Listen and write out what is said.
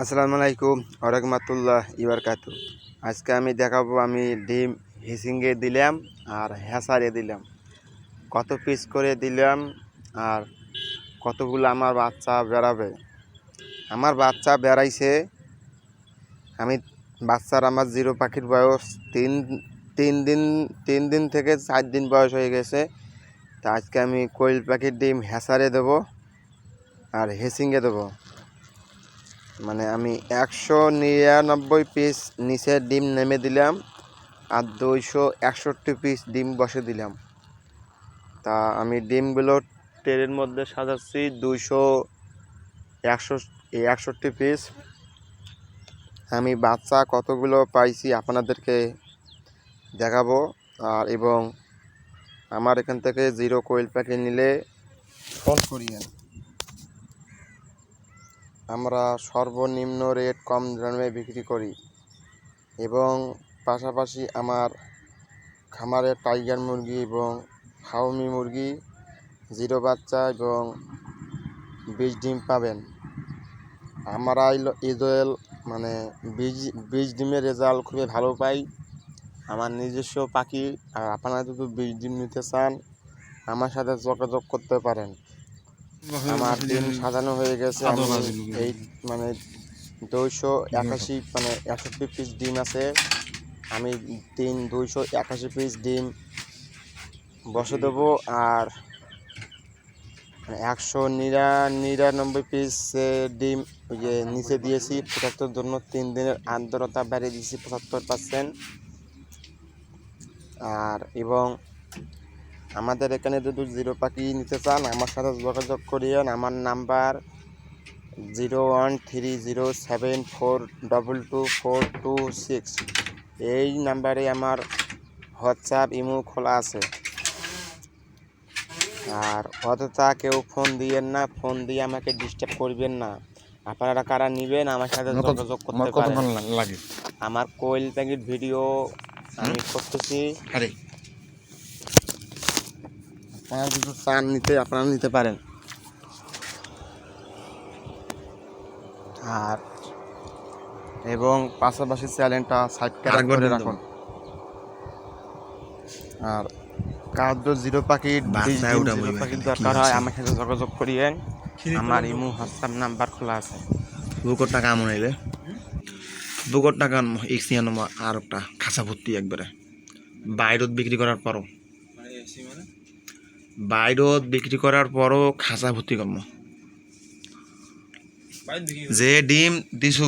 আসসালামু আলাইকুম ওরহমাতুল্লাহ ইবারকাতু। আজকে আমি দেখাবো আমি ডিম হিসিংয়ে দিলাম আর হ্যাসারে দিলাম, কত পিস করে দিলাম আর কতগুলো আমার বাচ্চা বেড়াবে। আমার বাচ্চা বেড়াইছে, আমি আমার জিরো পাখির বয়স তিন দিন থেকে 4 দিন বয়স হয়ে গেছে। তা আজকে আমি কোয়েল পাখির ডিম হ্যাসারে দেবো আর হেসিংয়ে দেবো। মানে আমি 199 পিস নিচে ডিম নেমে দিলাম আর 261 পিস ডিম বসে দিলাম। তা আমি ডিমগুলো ট্রের মধ্যে সাজাচ্ছি 261 পিস। আমি বাচ্চা কতগুলো পাইছি আপনাদেরকে দেখাবো। আর এবং আমার এখান থেকে জিরো কোয়েল পাখি নিলে ফোন করিয়েন। আমরা সর্বনিম্ন রেট কম দামে বিক্রি করি এবং পাশাপাশি আমার খামারে টাইগার মুরগি এবং ফাউমি মুরগি জিরো বাচ্চা এবং 20 ডিম পাবেন। আমরা ইদোয়েল মানে 20 ডিমের রেজাল্ট খুবই ভালো পাই। আমার নিজস্ব পাখি, আর আপনারা যদি 20 ডিম নিতে চান আমার সাথে যোগাযোগ করতে পারেন। আমার ডিম সাজানো হয়ে গেছে। আমি এই মানে 281 মানে 61 পিস ডিম আছে। আমি 281 পিস ডিম বসে দেবো আর 199 পিস ডিম ওই যে নিচে দিয়েছি ফোটানোর জন্য। 3 দিনের আর্দ্রতা বাড়িয়ে দিয়েছি 75%। আর এবং আমাদের এখানে যদি জিরো পাখি নিতে চান আমার সাথে যোগাযোগ করিয়েন। আমার নাম্বার 013074222426। এই নাম্বারে আমার হোয়াটসঅ্যাপ ইমো খোলা আছে। আর অযথা কেউ ফোন দিয়েন না, ফোন দিয়ে আমাকে ডিস্টার্ব করবেন না। আপনারা কারা নেবেন আমার সাথে যোগাযোগ করতে পারেন। আমার কোয়েল পাখির ভিডিও আমি করতেছি, আপনারা যদি চান নিতে আপনারা নিতে পারেন। আর এবং পাশাপাশি চ্যানেলটা সাবস্ক্রাইব করে রাখুন। আর কার জিরো পাখির দরকার হয় আমার সাথে যোগাযোগ করিয়েন। আমার ইমো হোয়াটসঅ্যাপ নাম্বার খোলা আছে। বুকর টাকা মনে হইলে বুকর টাকা আর একটা খাঁচা ভর্তি একবারে বাইরত বিক্রি করার পরও খাঁচা ভর্তি করবো। যে ডিম দিছু